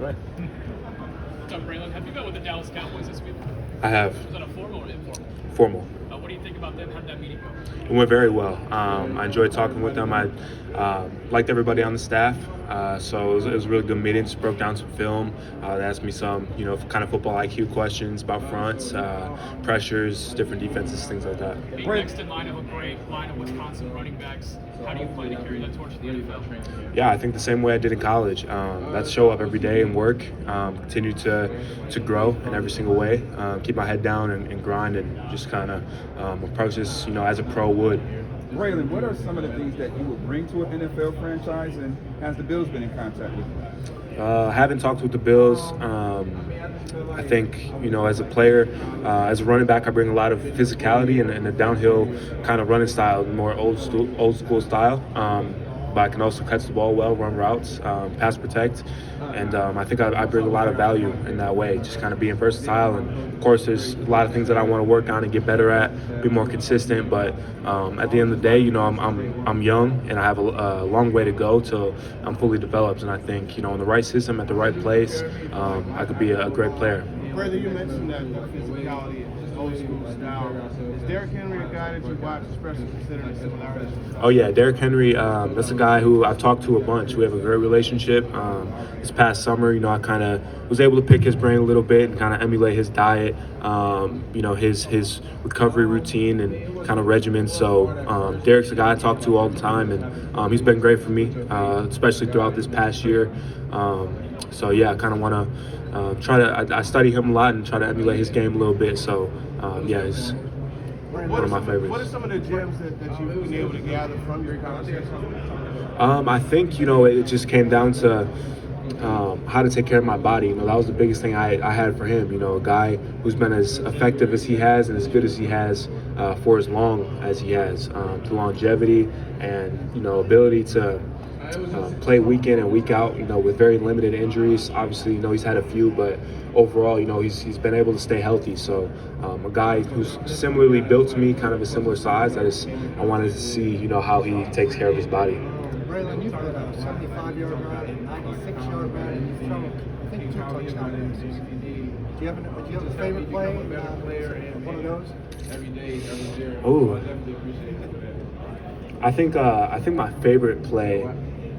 ahead. Braelon, have you met with the Dallas Cowboys this week? I have. Was that a formal or informal? Formal. What do you think about them? How did that meeting go? It went very well. I enjoyed talking with them. I liked everybody on the staff, so it was a really good meeting. Just broke down some film. They asked me some, kind of football IQ questions about fronts, pressures, different defenses, things like that. Being next in line of a great line of Wisconsin running backs, how do you plan to carry that torch to the NFL? Yeah, I think the same way I did in college. That's show up every day and work, continue to grow in every single way, keep my head down and grind and just kind of approach this, as a pro would. Braelon, what are some of the things that you would bring to an NFL franchise, and has the Bills been in contact with you? I haven't talked with the Bills. I think, as a player, as a running back, I bring a lot of physicality and a downhill kind of running style, more old school style. But I can also catch the ball well, run routes, pass protect, and I think I bring a lot of value in that way, just kind of being versatile. And of course, there's a lot of things that I want to work on and get better at, be more consistent. But at the end of the day, I'm young and I have a long way to go till I'm fully developed. And I think, in the right system, at the right place, I could be a great player. Brother, you mentioned that physicality, old school style. Is Derrick Henry a guy that you watch, especially considering the similarities? Oh yeah, Derrick Henry. That's a guy who I've talked to a bunch. We have a great relationship. This past summer, I kind of was able to pick his brain a little bit and kind of emulate his diet, his recovery routine and kind of regimen. So Derrick's a guy I talk to all the time, and he's been great for me, especially throughout this past year. So yeah, I kind of want to I study him a lot and try to emulate his game a little bit. So yeah, he's one of my favorites. What are some of the gems that you've been able to gather from your conversation? I think, it just came down to how to take care of my body. That was the biggest thing I had for him. A guy who's been as effective as he has and as good as he has for as long as he has. The longevity and, ability to play week in and week out, with very limited injuries. Obviously, he's had a few, but overall, he's been able to stay healthy. So a guy who's similarly built to me, kind of a similar size, I wanted to see, how he takes care of his body. Braelon, you've got a 75-yard run, a 96-yard run, and you've thrown, I think, 2 touchdown passes. Do you have a favorite play? One of those? Oh, I think my favorite play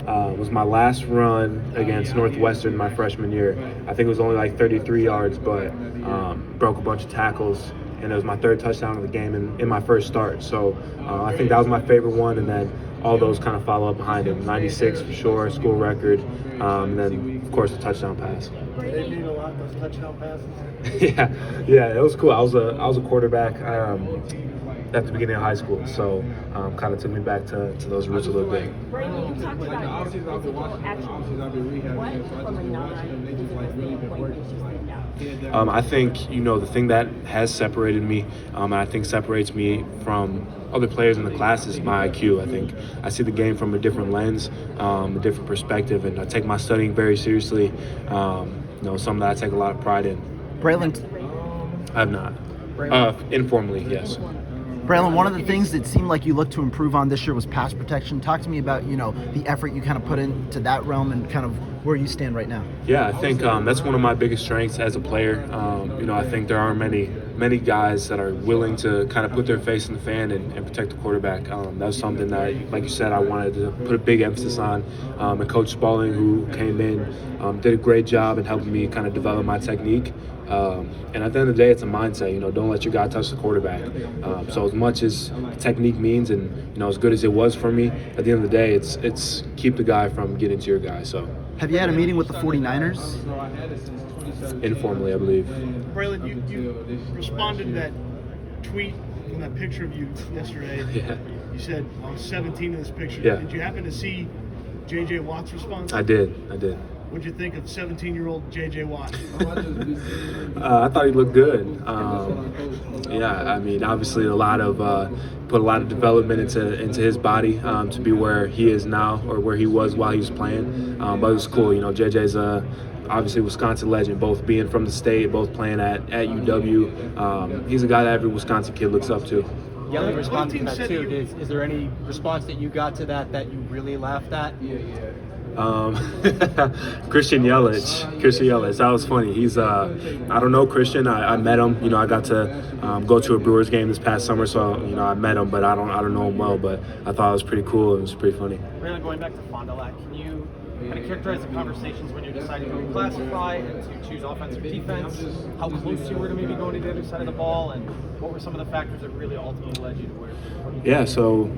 was my last run against Northwestern my freshman year. I think it was only like 33 yards, but broke a bunch of tackles, and it was my 3rd touchdown of the game in my first start. So I think that was my favorite one, and then all those kind of follow up behind him. 96 for sure, school record, and then of course the touchdown pass. They mean a lot, those touchdown passes. yeah, it was cool. I was a quarterback at the beginning of high school, so kind of took me back to those roots a little bit. Braelon, you talked about physical action. What from a non-physical standpoint did you stand out? I think, the thing that has separated me, and I think separates me from other players in the class is my IQ. I think I see the game from a different lens, a different perspective, and I take my studying very seriously. Something that I take a lot of pride in. Braelon, I have not. Informally, yes. Braelon, one of the things that seemed like you looked to improve on this year was pass protection. Talk to me about, the effort you kind of put into that realm and kind of where you stand right now. Yeah, I think that's one of my biggest strengths as a player. I think there aren't many guys that are willing to kind of put their face in the fan and protect the quarterback. That's something that, like you said, I wanted to put a big emphasis on. And Coach Spalding, who came in, did a great job in helping me kind of develop my technique. And at the end of the day, it's a mindset. Don't let your guy touch the quarterback. So as much as technique means, and as good as it was for me, at the end of the day, it's keep the guy from getting to your guy. So. Have you had a meeting with the 49ers? Informally, I believe. Braelon, you responded to that tweet from that picture of you yesterday. Yeah. You said, I was 17 in this picture. Yeah. Did you happen to see J.J. Watt's response? I did. What'd you think of 17-year-old J.J. Watt? I thought he looked good. Obviously put a lot of development into his body to be where he is now or where he was while he was playing. But it was cool. JJ's obviously Wisconsin legend, both being from the state, both playing at UW. He's a guy that every Wisconsin kid looks up to. Yeah, responding to that too. Is there any response that you got to that you really laughed at? Christian Yelich, that was funny. He's I don't know Christian. I met him. You know, I got to go to a Brewers game this past summer, so you know I met him, but I don't know him well. But I thought it was pretty cool. It was pretty funny. Braelon, going back to Fond du Lac, can you kind of characterize the conversations when you're deciding to reclassify and to choose offense or defense? How close you were to maybe going to the other side of the ball, and what were some of the factors that really ultimately led you to where? Yeah, so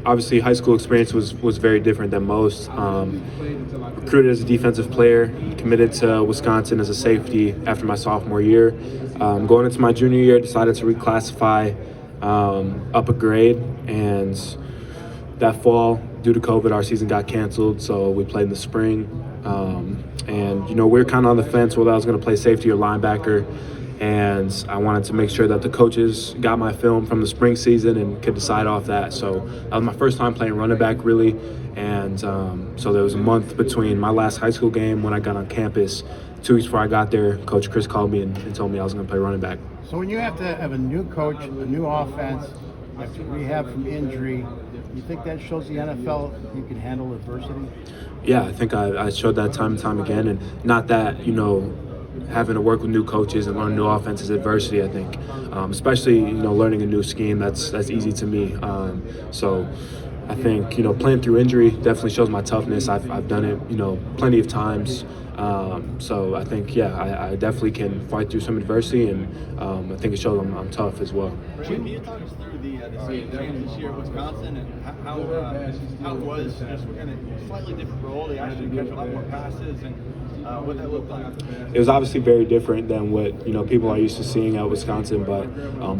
obviously high school experience was very different than most. Recruited as a defensive player, committed to Wisconsin as a safety after my sophomore year. Going into my junior year, decided to reclassify up a grade, and that fall, due to COVID, our season got canceled, so we played in the spring. And, you know, we were kind of on the fence whether I was going to play safety or linebacker, and I wanted to make sure that the coaches got my film from the spring season and could decide off that. So that was my first time playing running back, really, and so there was a month between my last high school game when I got on campus. 2 weeks before I got there, Coach Chris called me and told me I was going to play running back. So when you have to have a new coach, a new offense, after rehab from injury, you think that shows the NFL you can handle adversity? Yeah, I think I showed that time and time again, and not that, you know, having to work with new coaches and learn new offenses adversity, I think, especially, you know, learning a new scheme, that's easy to me. So I think, you know, playing through injury definitely shows my toughness. I've done it, you know, plenty of times. So I think, yeah, I definitely can fight through some adversity, and I think it shows I'm tough as well. Jim, can you talk us through the games this year at Wisconsin and how it was just in a slightly different role? They actually catch a lot more passes, and what that looked like. It was obviously very different than what, you know, people are used to seeing at Wisconsin, but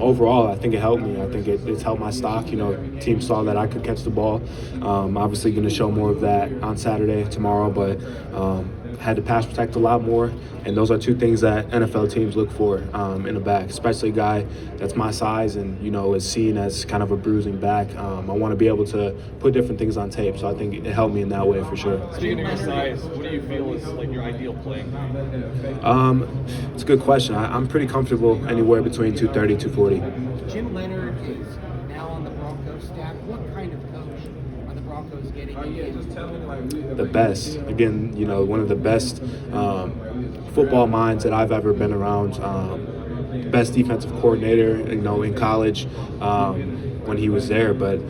overall I think it helped me. I think it's helped my stock. You know, teams saw that I could catch the ball. Obviously going to show more of that on Saturday, tomorrow, but had to pass protect a lot more, and those are two things that NFL teams look for in a back, especially a guy that's my size and, you know, is seen as kind of a bruising back. I want to be able to put different things on tape, so I think it helped me in that way for sure. Speaking of your size, what do you feel is like your ideal playing? It's a good question. I'm pretty comfortable anywhere between 230, 240. Jim Leonard is now on the Broncos staff. What kind of coach are the Broncos getting? The best. Again, you know, one of the best football minds that I've ever been around. Best defensive coordinator, you know, in college when he was there. But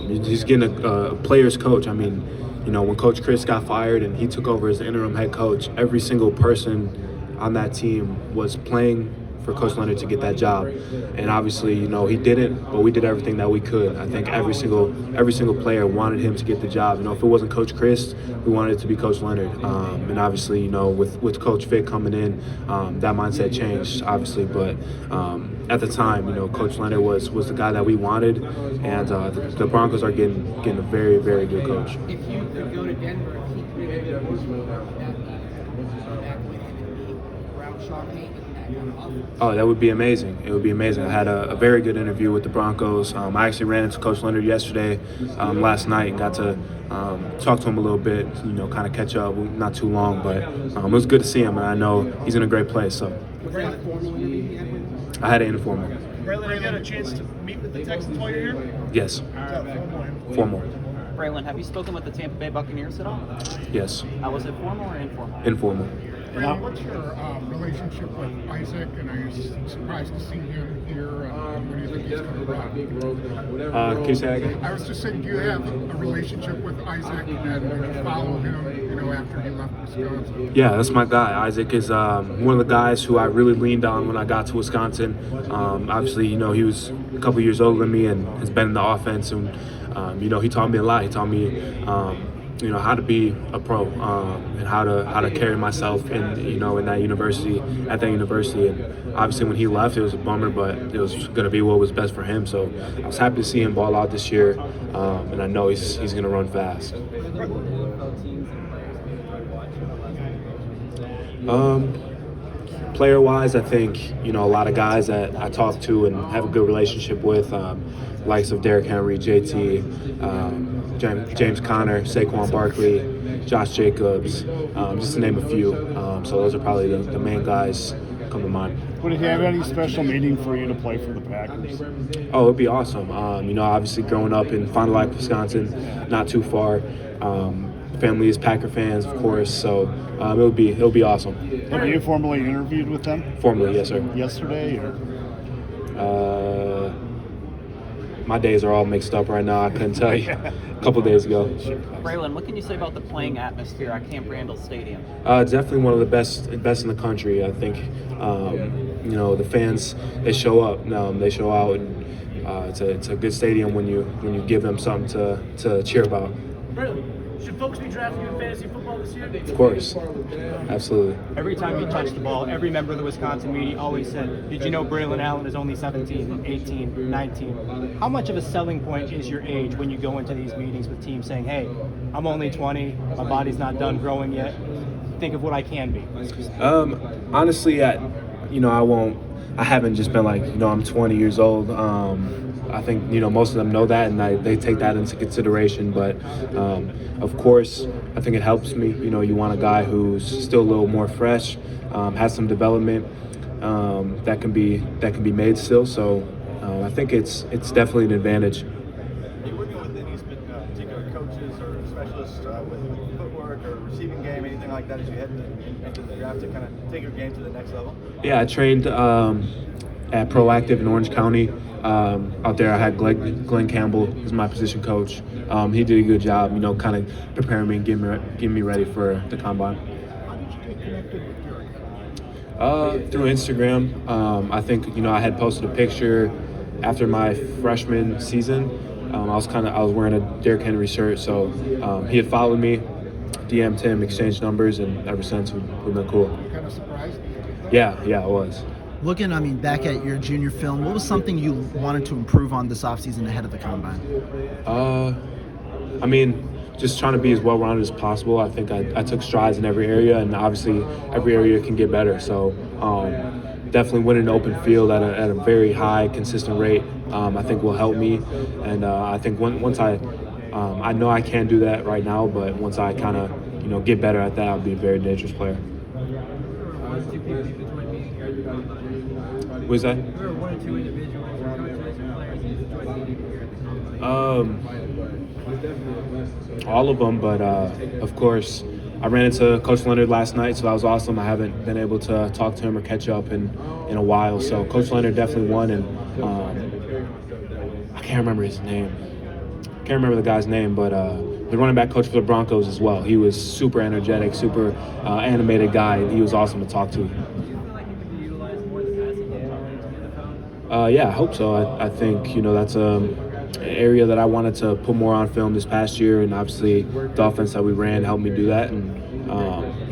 he's getting a player's coach. I mean, you know, when Coach Chris got fired and he took over as the interim head coach, every single person on that team was playing for Coach Leonard to get that job. And obviously, you know, he didn't, but we did everything that we could. I think every single player wanted him to get the job. You know, if it wasn't Coach Chris, we wanted it to be Coach Leonard. And obviously, you know, with Coach Vic coming in, that mindset changed, obviously. But at the time, you know, Coach Leonard was the guy that we wanted, and the Broncos are getting a very, very good coach. If you could go to Denver and keep maybe that with him and be around Sean Payton. Oh, that would be amazing. It would be amazing. I had a very good interview with the Broncos. I actually ran into Coach Leonard yesterday, last night, and got to talk to him a little bit, you know, kind of catch up. Not too long, but it was good to see him, and I know he's in a great place. So I had an informal. Braelon, have you had a chance to meet with the Texans while you're here? Yes. Formal. Braelon, have you spoken with the Tampa Bay Buccaneers at all? Yes. Was it formal or informal? Informal. Braelon, what's your relationship with Isaac, and are you surprised to see him here? What do you think he's going to run? Can you say that again? I was just saying, do you have a relationship with Isaac, and you follow him, you know, after he left Wisconsin? Yeah, that's my guy. Isaac is one of the guys who I really leaned on when I got to Wisconsin. Obviously, you know, he was a couple years older than me and has been in the offense, and you know, he taught me a lot. He taught me you know, how to be a pro and how to carry myself in that university, at that university. And obviously when he left, it was a bummer, but it was going to be what was best for him. So I was happy to see him ball out this year, and I know he's going to run fast. Player-wise, I think, you know, a lot of guys that I talk to and have a good relationship with, likes of Derrick Henry, JT, James Conner, Saquon Barkley, Josh Jacobs, just to name a few. So those are probably the main guys come to mind. Would it have any special meaning for you to play for the Packers? Oh, it'd be awesome. You know, obviously growing up in Fond du Lac, Wisconsin, not too far. family is Packer fans, of course. So it'll be awesome. Have you formally interviewed with them? Formally, yes, sir. Yesterday, or? My days are all mixed up right now. I couldn't tell you. A couple days ago. Braelon, what can you say about the playing atmosphere at Camp Randall Stadium? Definitely one of the best in the country. I think the fans, they show up. They show out, and it's a good stadium when you give them something to cheer about. Braelon, should folks be drafting you in fantasy football this year? Of course, absolutely. Every time you touch the ball, every member of the Wisconsin media always said, did you know Braelon Allen is only 17, 18, 19? How much of a selling point is your age when you go into these meetings with teams saying, hey, I'm only 20, my body's not done growing yet, think of what I can be? Honestly, I haven't just been like, I'm 20 years old. I think, most of them know that, and they take that into consideration. But, of course, I think it helps me. You want a guy who's still a little more fresh, has some development that can be made still. So I think it's definitely an advantage. Are you working with any particular coaches or specialists with footwork or receiving game, anything like that, as you head into the draft to kind of take your game to the next level? Yeah, I trained at Proactive in Orange County. Out there, I had Glenn Campbell as my position coach. He did a good job, kind of preparing me and getting me ready for the combine. How did you get connected with Derrick? Through Instagram. I think I had posted a picture after my freshman season. I was wearing a Derrick Henry shirt, so he had followed me, DM'd him, exchanged numbers, and ever since we've been cool. Kind of surprised? Yeah, I was. Looking, back at your junior film, what was something you wanted to improve on this offseason ahead of the combine? Just trying to be as well-rounded as possible. I think I took strides in every area, and obviously every area can get better. So definitely winning an open field at a very high, consistent rate, I think will help me. And I think once I know I can do that right now, but once I kind of get better at that, I'll be a very dangerous player. What was that? There were one or two individuals or coaches or players that enjoyed meeting here at the combine. All of them, but of course, I ran into Coach Leonard last night, so that was awesome. I haven't been able to talk to him or catch up in a while, so Coach Leonard definitely won, and I can't remember his name. Can't remember the guy's name, but the running back coach for the Broncos as well. He was super energetic, super animated guy. He was awesome to talk to. Yeah, I hope so. I think, that's an area that I wanted to put more on film this past year, and obviously the offense that we ran helped me do that. And,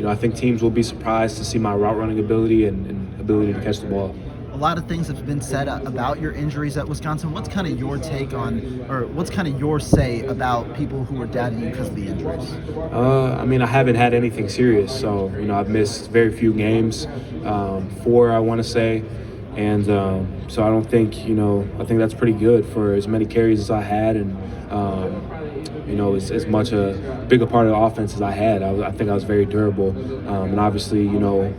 I think teams will be surprised to see my route running ability and ability to catch the ball. A lot of things have been said about your injuries at Wisconsin. What's kind of your take on, or what's kind of your say about people who were doubting you because of the injuries? I haven't had anything serious, so, I've missed very few games, 4, I want to say. And so I don't think, I think that's pretty good for as many carries as I had, and, as much a bigger part of the offense as I had. I think I was very durable. And obviously,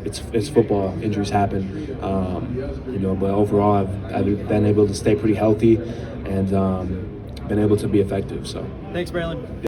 it's football. Injuries happen. But overall, I've been able to stay pretty healthy and been able to be effective. So. Thanks, Braelon.